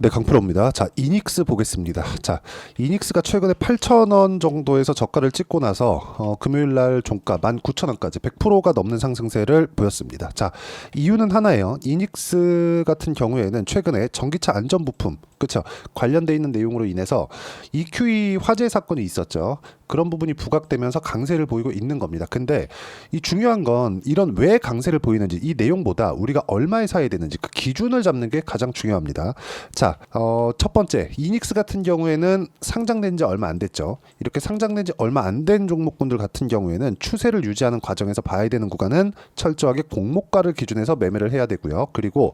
네, 강프로입니다. 자, 이닉스 보겠습니다. 자, 이닉스가 최근에 8,000원 정도에서 저가를 찍고 나서 금요일 날 종가 19,000원까지 100%가 넘는 상승세를 보였습니다. 자, 이유는 하나예요. 이닉스 같은 경우에는 최근에 전기차 안전부품, 그쵸, 관련돼 있는 내용으로 인해서 EQE 화재 사건이 있었죠. 그런 부분이 부각되면서 강세를 보이고 있는 겁니다. 근데 이 중요한 건 이런 왜 강세를 보이는지, 이 내용보다 우리가 얼마에 사야 되는지 그 기준을 잡는 게 가장 중요합니다. 자, 첫 번째, 이닉스 같은 경우에는 상장된 지 얼마 안 됐죠. 이렇게 상장된 지 얼마 안 된 종목군들 같은 경우에는 추세를 유지하는 과정에서 봐야 되는 구간은 철저하게 공모가를 기준해서 매매를 해야 되고요. 그리고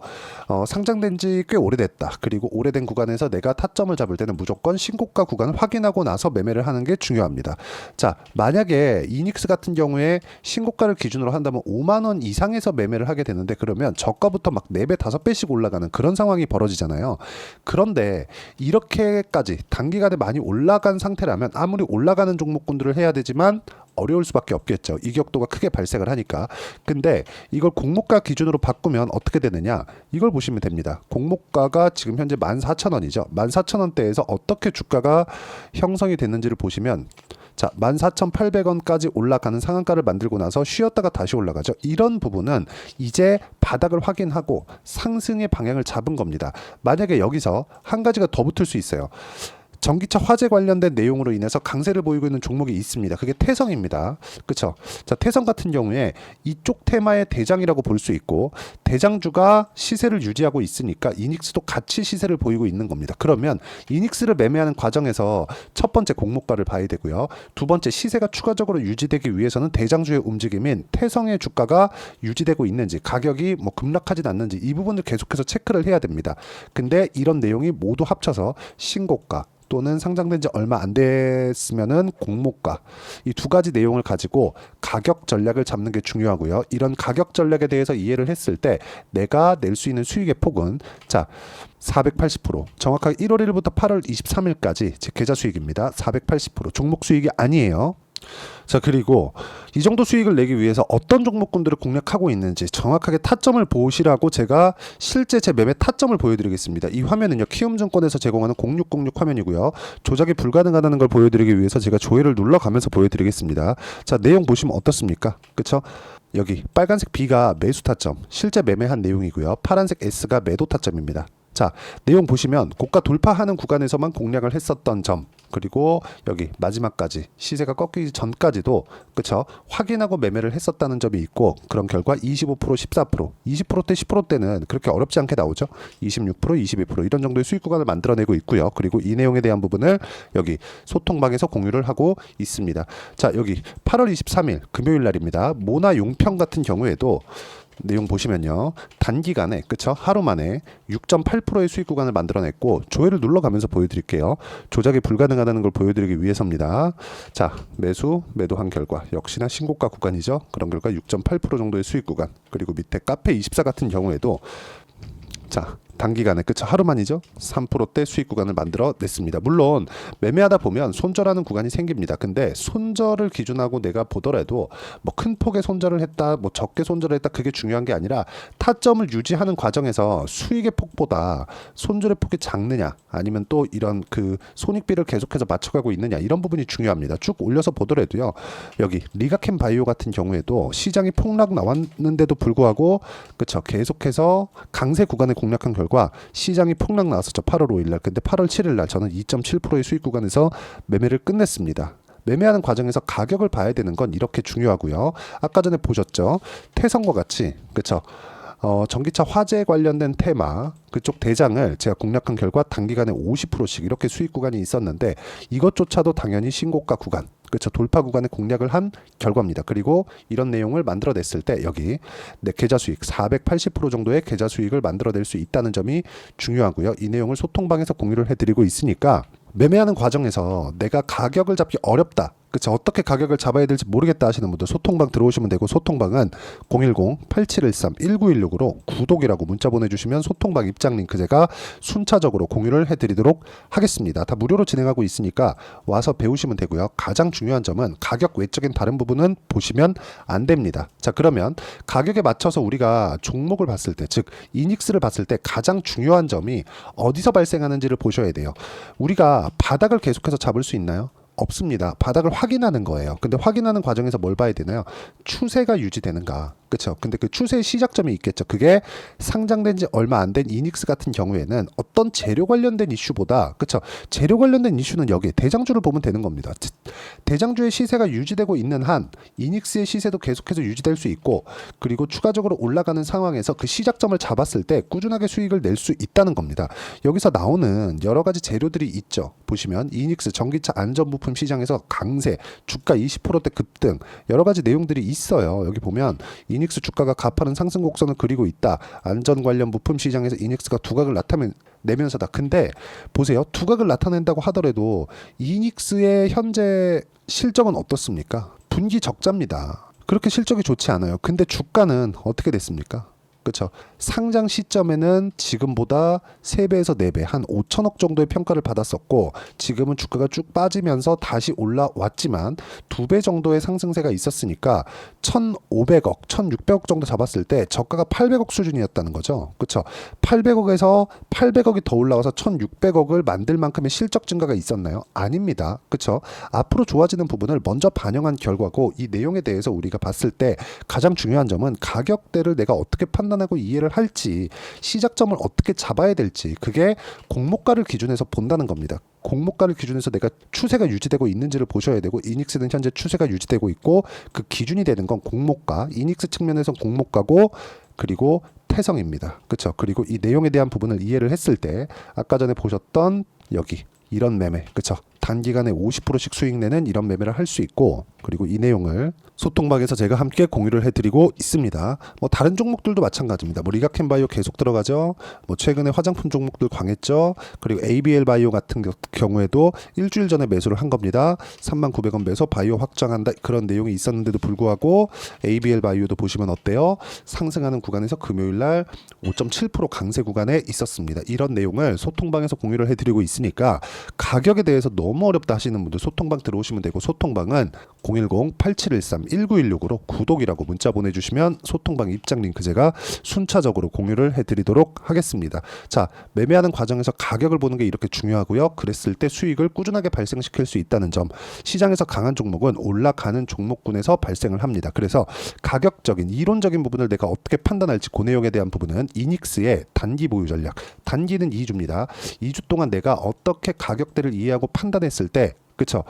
상장된 지 꽤 오래됐다. 그리고 오래된 구간에서 내가 타점을 잡을 때는 무조건 신고가 구간을 확인하고 나서 매매를 하는 게 중요합니다. 자, 만약에 이닉스 같은 경우에 신고가를 기준으로 한다면 5만 원 이상에서 매매를 하게 되는데, 그러면 저가부터 막 4배, 5배씩 올라가는 그런 상황이 벌어지잖아요. 그런데 이렇게까지 단기간에 많이 올라간 상태라면 아무리 올라가는 종목군들을 해야 되지만 어려울 수밖에 없겠죠. 이격도가 크게 발생을 하니까. 근데 이걸 공모가 기준으로 바꾸면 어떻게 되느냐? 이걸 보시면 됩니다. 공모가가 지금 현재 14,000원이죠. 14,000원대에서 어떻게 주가가 형성이 됐는지를 보시면, 자, 14,800원까지 올라가는 상한가를 만들고 나서 쉬었다가 다시 올라가죠. 이런 부분은 이제 바닥을 확인하고 상승의 방향을 잡은 겁니다. 만약에 여기서 한 가지가 더 붙을 수 있어요. 전기차 화재 관련된 내용으로 인해서 강세를 보이고 있는 종목이 있습니다. 그게 태성입니다. 그쵸? 자, 태성 같은 경우에 이쪽 테마의 대장이라고 볼 수 있고, 대장주가 시세를 유지하고 있으니까 이닉스도 같이 시세를 보이고 있는 겁니다. 그러면 이닉스를 매매하는 과정에서 첫 번째 공모가를 봐야 되고요. 두 번째, 시세가 추가적으로 유지되기 위해서는 대장주의 움직임인 태성의 주가가 유지되고 있는지, 가격이 뭐 급락하진 않는지, 이 부분을 계속해서 체크를 해야 됩니다. 근데 이런 내용이 모두 합쳐서 신고가 또는 상장된 지 얼마 안 됐으면은 공모가, 이 두 가지 내용을 가지고 가격 전략을 잡는 게 중요하고요. 이런 가격 전략에 대해서 이해를 했을 때 내가 낼 수 있는 수익의 폭은, 자, 480%, 정확하게 1월 1일부터 8월 23일까지 제 계좌 수익입니다. 480%, 종목 수익이 아니에요. 자, 그리고 이 정도 수익을 내기 위해서 어떤 종목군들을 공략하고 있는지 정확하게 타점을 보시라고 제가 실제 제 매매 타점을 보여드리겠습니다. 이 화면은요, 키움증권에서 제공하는 0606 화면이고요. 조작이 불가능하다는 걸 보여드리기 위해서 제가 조회를 눌러가면서 보여드리겠습니다. 자, 내용 보시면 어떻습니까? 그쵸? 여기 빨간색 B가 매수 타점, 실제 매매한 내용이고요. 파란색 S가 매도 타점입니다. 자, 내용 보시면 고가 돌파하는 구간에서만 공략을 했었던 점, 그리고 여기 마지막까지 시세가 꺾이기 전까지도, 그쵸, 확인하고 매매를 했었다는 점이 있고, 그런 결과 25%, 14%, 20%대, 10%대는 그렇게 어렵지 않게 나오죠. 26%, 22% 이런 정도의 수익 구간을 만들어내고 있고요. 그리고 이 내용에 대한 부분을 여기 소통방에서 공유를 하고 있습니다. 자, 여기 8월 23일 금요일 날입니다. 모나 용평 같은 경우에도 내용 보시면요, 단기간에, 그쵸, 하루 만에 6.8%의 수익 구간을 만들어냈고, 조회를 눌러가면서 보여드릴게요. 조작이 불가능하다는 걸 보여드리기 위해서입니다. 자, 매도한 결과 역시나 신고가 구간이죠. 그런 결과 6.8% 정도의 수익 구간. 그리고 밑에 카페24 같은 경우에도, 자, 단기간에, 그쵸, 하루만이죠, 3%대 수익 구간을 만들어 냈습니다. 물론 매매하다 보면 손절하는 구간이 생깁니다. 근데 손절을 기준하고 내가 보더라도 뭐 큰 폭의 손절을 했다, 뭐 적게 손절을 했다, 그게 중요한 게 아니라 타점을 유지하는 과정에서 수익의 폭보다 손절의 폭이 작느냐, 아니면 또 이런 그 손익비를 계속해서 맞춰가고 있느냐, 이런 부분이 중요합니다. 쭉 올려서 보더라도요, 여기 리가캠 바이오 같은 경우에도 시장이 폭락 나왔는데도 불구하고, 그쵸, 계속해서 강세 구간에 공략한 결과 시장이 폭락 나왔었죠. 8월 5일 날. 근데 8월 7일 날 저는 2.7%의 수익 구간에서 매매를 끝냈습니다. 매매하는 과정에서 가격을 봐야 되는 건 이렇게 중요하고요. 아까 전에 보셨죠? 태성과 같이, 그쵸, 전기차 화재 관련된 테마, 그쪽 대장을 제가 공략한 결과 단기간에 50%씩 이렇게 수익 구간이 있었는데, 이것조차도 당연히 신고가 구간, 그렇죠, 돌파 구간에 공략을 한 결과입니다. 그리고 이런 내용을 만들어냈을 때 여기 내 계좌 수익 480% 정도의 계좌 수익을 만들어낼 수 있다는 점이 중요하고요. 이 내용을 소통방에서 공유를 해드리고 있으니까 매매하는 과정에서 내가 가격을 잡기 어렵다, 그쵸? 어떻게 가격을 잡아야 될지 모르겠다 하시는 분들 소통방 들어오시면 되고, 소통방은 010-8713-1916으로 구독이라고 문자 보내주시면 소통방 입장 링크 제가 순차적으로 공유를 해드리도록 하겠습니다. 다 무료로 진행하고 있으니까 와서 배우시면 되고요. 가장 중요한 점은 가격 외적인 다른 부분은 보시면 안 됩니다. 자, 그러면 가격에 맞춰서 우리가 종목을 봤을 때, 즉 이닉스를 봤을 때 가장 중요한 점이 어디서 발생하는지를 보셔야 돼요. 우리가 바닥을 계속해서 잡을 수 있나요? 없습니다. 바닥을 확인하는 거예요. 근데 확인하는 과정에서 뭘 봐야 되나요? 추세가 유지되는가. 그렇죠. 근데 그 추세의 시작점이 있겠죠. 그게 상장된 지 얼마 안 된 이닉스 같은 경우에는 어떤 재료 관련된 이슈보다, 그렇죠, 재료 관련된 이슈는 여기 대장주를 보면 되는 겁니다. 대장주의 시세가 유지되고 있는 한 이닉스의 시세도 계속해서 유지될 수 있고, 그리고 추가적으로 올라가는 상황에서 그 시작점을 잡았을 때 꾸준하게 수익을 낼 수 있다는 겁니다. 여기서 나오는 여러 가지 재료들이 있죠. 보시면 이닉스 전기차 안전부품 시장에서 강세, 주가 20%대 급등, 여러 가지 내용들이 있어요. 여기 보면 이닉스 주가가 가파른 상승 곡선을 그리고 있다. 안전 관련 부품 시장에서 이닉스가 두각을 나타내면서다. 근데 보세요. 두각을 나타낸다고 하더라도 이닉스의 현재 실적은 어떻습니까? 분기 적자입니다. 그렇게 실적이 좋지 않아요. 근데 주가는 어떻게 됐습니까? 그렇죠. 상장 시점에는 지금보다 3배에서 4배, 한 5천억 정도의 평가를 받았었고, 지금은 주가가 쭉 빠지면서 다시 올라왔지만 2배 정도의 상승세가 있었으니까 1,500억, 1,600억 정도 잡았을 때 저가가 800억 수준이었다는 거죠. 그렇죠. 800억에서 800억이 더 올라와서 1,600억을 만들 만큼의 실적 증가가 있었나요? 아닙니다. 그렇죠. 앞으로 좋아지는 부분을 먼저 반영한 결과고, 이 내용에 대해서 우리가 봤을 때 가장 중요한 점은 가격대를 내가 어떻게 판단하고 이해를 할지, 시작점을 어떻게 잡아야 될지, 그게 공모가를 기준해서 본다는 겁니다. 공모가를 기준해서 내가 추세가 유지되고 있는지를 보셔야 되고, 이닉스는 현재 추세가 유지되고 있고, 그 기준이 되는 건 공모가, 이닉스 측면에서 공모가고, 그리고 태성입니다. 그렇죠. 그리고 이 내용에 대한 부분을 이해를 했을 때 아까 전에 보셨던 여기 이런 매매, 그렇죠, 단기간에 50%씩 수익 내는 이런 매매를 할 수 있고, 그리고 이 내용을 소통방에서 제가 함께 공유를 해드리고 있습니다. 뭐 다른 종목들도 마찬가지입니다. 뭐 리가켄바이오 계속 들어가죠. 뭐 최근에 화장품 종목들 강했죠. 그리고 ABL 바이오 같은 경우에도 일주일 전에 매수를 한 겁니다. 39,000원 매수, 바이오 확장한다, 그런 내용이 있었는데도 불구하고 ABL 바이오도 보시면 어때요? 상승하는 구간에서 금요일날 5.7% 강세 구간에 있었습니다. 이런 내용을 소통방에서 공유를 해드리고 있으니까 가격에 대해서 너무 어렵다 하시는 분들 소통방 들어오시면 되고, 소통방은 010-8713-1916으로 구독이라고 문자 보내주시면 소통방 입장 링크 제가 순차적으로 공유를 해드리도록 하겠습니다. 자, 매매하는 과정에서 가격을 보는 게 이렇게 중요하고요. 그랬을 때 수익을 꾸준하게 발생시킬 수 있다는 점, 시장에서 강한 종목은 올라가는 종목군에서 발생을 합니다. 그래서 가격적인 이론적인 부분을 내가 어떻게 판단할지, 그 내용에 대한 부분은 이닉스의 단기 보유 전략, 단기는 2주입니다. 2주 동안 내가 어떻게 가격대를 이해하고 판단했을 때, 그렇죠,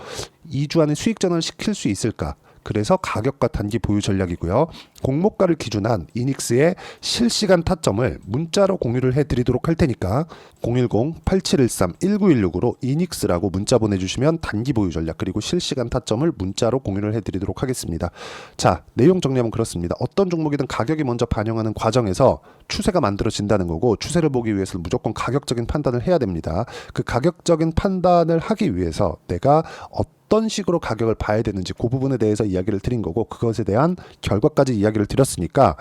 2주 안에 수익 전환을 시킬 수 있을까? 그래서 가격과 단기 보유 전략이고요. 공모가를 기준한 이닉스의 실시간 타점을 문자로 공유를 해드리도록 할 테니까 010-8713-1916으로 이닉스라고 문자 보내주시면 단기 보유 전략 그리고 실시간 타점을 문자로 공유를 해드리도록 하겠습니다. 자, 내용 정리하면 그렇습니다. 어떤 종목이든 가격이 먼저 반영하는 과정에서 추세가 만들어진다는 거고, 추세를 보기 위해서는 무조건 가격적인 판단을 해야 됩니다. 그 가격적인 판단을 하기 위해서 내가 어떤 식으로 가격을 봐야 되는지 그 부분에 대해서 이야기를 드린 거고, 그것에 대한 결과까지 이야기를 드렸으니까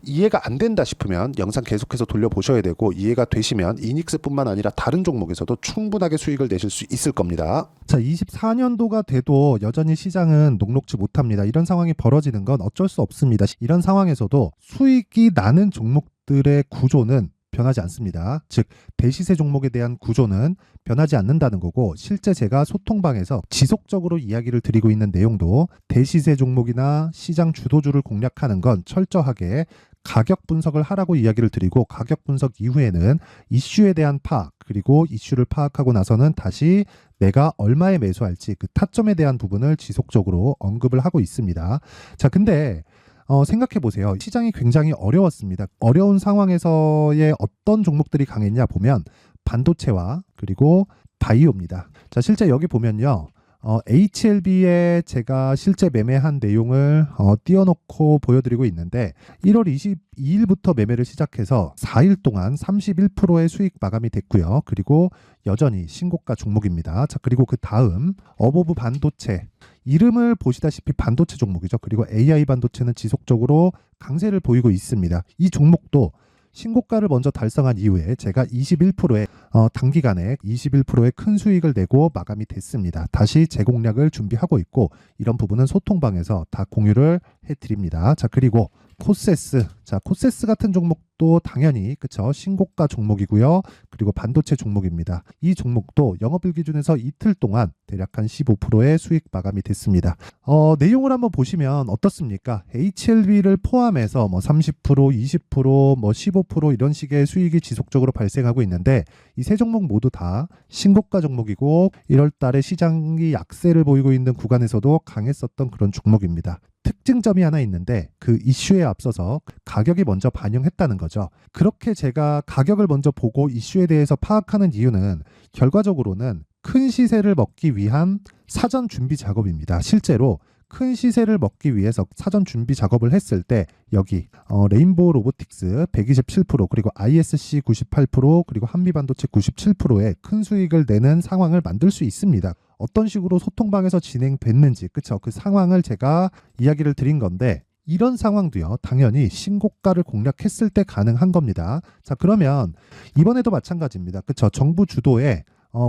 이해가 안 된다 싶으면 영상 계속해서 돌려보셔야 되고, 이해가 되시면 이닉스뿐만 아니라 다른 종목에서도 충분하게 수익을 내실 수 있을 겁니다. 자, 24년도가 돼도 여전히 시장은 녹록지 못합니다. 이런 상황이 벌어지는 건 어쩔 수 없습니다. 이런 상황에서도 수익이 나는 종목들의 구조는 변하지 않습니다. 즉 대시세 종목에 대한 구조는 변하지 않는다는 거고, 실제 제가 소통방에서 지속적으로 이야기를 드리고 있는 내용도 대시세 종목이나 시장 주도주를 공략하는 건 철저하게 가격 분석을 하라고 이야기를 드리고, 가격 분석 이후에는 이슈에 대한 파악, 그리고 이슈를 파악하고 나서는 다시 내가 얼마에 매수할지 그 타점에 대한 부분을 지속적으로 언급을 하고 있습니다. 자, 근데 생각해 보세요. 시장이 굉장히 어려웠습니다. 어려운 상황에서의 어떤 종목들이 강했냐 보면 반도체와 그리고 바이오입니다. 자, 실제 여기 보면요. HLB에 제가 실제 매매한 내용을 띄워놓고 보여드리고 있는데, 1월 22일부터 매매를 시작해서 4일 동안 31%의 수익 마감이 됐고요. 그리고 여전히 신고가 종목입니다. 자, 그리고 그 다음 어보브 반도체, 이름을 보시다시피 반도체 종목이죠. 그리고 AI 반도체는 지속적으로 강세를 보이고 있습니다. 이 종목도 신고가를 먼저 달성한 이후에 제가 21%의 단기간에 21%의 큰 수익을 내고 마감이 됐습니다. 다시 재공략을 준비하고 있고 이런 부분은 소통방에서 다 공유를 해드립니다. 자, 그리고 코세스. 자, 코세스 같은 종목도 당연히 그쵸 신고가 종목이고요. 그리고 반도체 종목입니다. 이 종목도 영업일 기준에서 이틀 동안 대략 한 15%의 수익 마감이 됐습니다. 내용을 한번 보시면 어떻습니까? HLB를 포함해서 뭐 30%, 20%, 뭐 15% 이런 식의 수익이 지속적으로 발생하고 있는데 이 세 종목 모두 다 신고가 종목이고 1월 달에 시장이 약세를 보이고 있는 구간에서도 강했었던 그런 종목입니다. 특징점이 하나 있는데 그 이슈에 앞서서 가격이 먼저 반영했다는 거죠. 그렇게 제가 가격을 먼저 보고 이슈에 대해서 파악하는 이유는 결과적으로는 큰 시세를 먹기 위한 사전 준비 작업입니다. 실제로 큰 시세를 먹기 위해서 사전 준비 작업을 했을 때 여기 레인보우 로보틱스 127% 그리고 ISC 98% 그리고 한미반도체 97%의 큰 수익을 내는 상황을 만들 수 있습니다. 어떤 식으로 소통방에서 진행됐는지 그쵸 그 상황을 제가 이야기를 드린 건데 이런 상황도요 당연히 신고가를 공략했을 때 가능한 겁니다. 자, 그러면 이번에도 마찬가지입니다. 그쵸 정부 주도의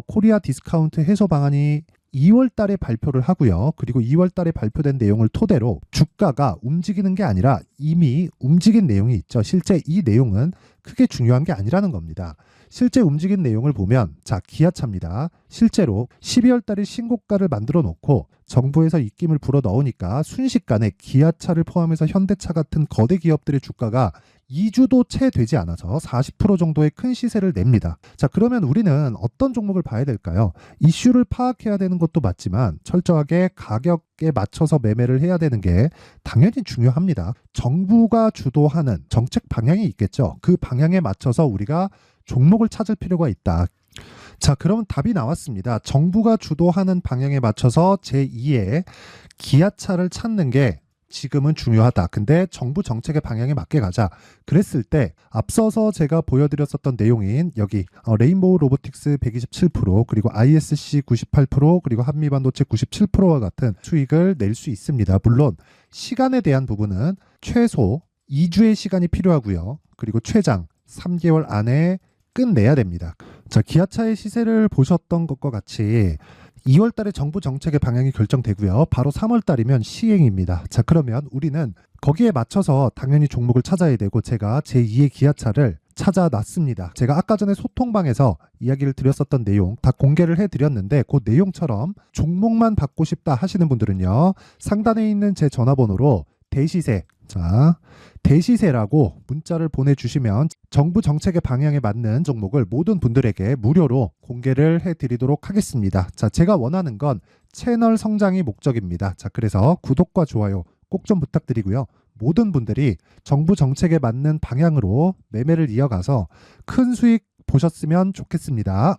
코리아 디스카운트 해소 방안이 2월 달에 발표를 하고요. 그리고 2월 달에 발표된 내용을 토대로 주가가 움직이는 게 아니라 이미 움직인 내용이 있죠. 실제 이 내용은 크게 중요한 게 아니라는 겁니다. 실제 움직인 내용을 보면 자, 기아차입니다. 실제로 12월 달에 신고가를 만들어 놓고 정부에서 입김을 불어 넣으니까 순식간에 기아차를 포함해서 현대차 같은 거대 기업들의 주가가 2주도 채 되지 않아서 40% 정도의 큰 시세를 냅니다. 자, 그러면 우리는 어떤 종목을 봐야 될까요? 이슈를 파악해야 되는 것도 맞지만 철저하게 가격에 맞춰서 매매를 해야 되는 게 당연히 중요합니다. 정부가 주도하는 정책 방향이 있겠죠. 그 방향에 맞춰서 우리가 종목을 찾을 필요가 있다. 자, 그럼 답이 나왔습니다. 정부가 주도하는 방향에 맞춰서 제2의 기아차를 찾는 게 지금은 중요하다. 근데 정부 정책의 방향에 맞게 가자. 그랬을 때 앞서서 제가 보여드렸었던 내용인 여기 레인보우 로보틱스 127% 그리고 ISC 98% 그리고 한미반도체 97%와 같은 수익을 낼 수 있습니다. 물론 시간에 대한 부분은 최소 2주의 시간이 필요하고요. 그리고 최장 3개월 안에 끝내야 됩니다. 자, 기아차의 시세를 보셨던 것과 같이 2월 달에 정부 정책의 방향이 결정되고요. 바로 3월 달이면 시행입니다. 자, 그러면 우리는 거기에 맞춰서 당연히 종목을 찾아야 되고 제가 제2의 기아차를 찾아놨습니다. 제가 아까 전에 소통방에서 이야기를 드렸었던 내용 다 공개를 해드렸는데 그 내용처럼 종목만 받고 싶다 하시는 분들은요. 상단에 있는 제 전화번호로 대시세 자, 대시세라고 문자를 보내주시면 정부 정책의 방향에 맞는 종목을 모든 분들에게 무료로 공개를 해드리도록 하겠습니다. 자, 제가 원하는 건 채널 성장이 목적입니다. 자, 그래서 구독과 좋아요 꼭 좀 부탁드리고요. 모든 분들이 정부 정책에 맞는 방향으로 매매를 이어가서 큰 수익 보셨으면 좋겠습니다.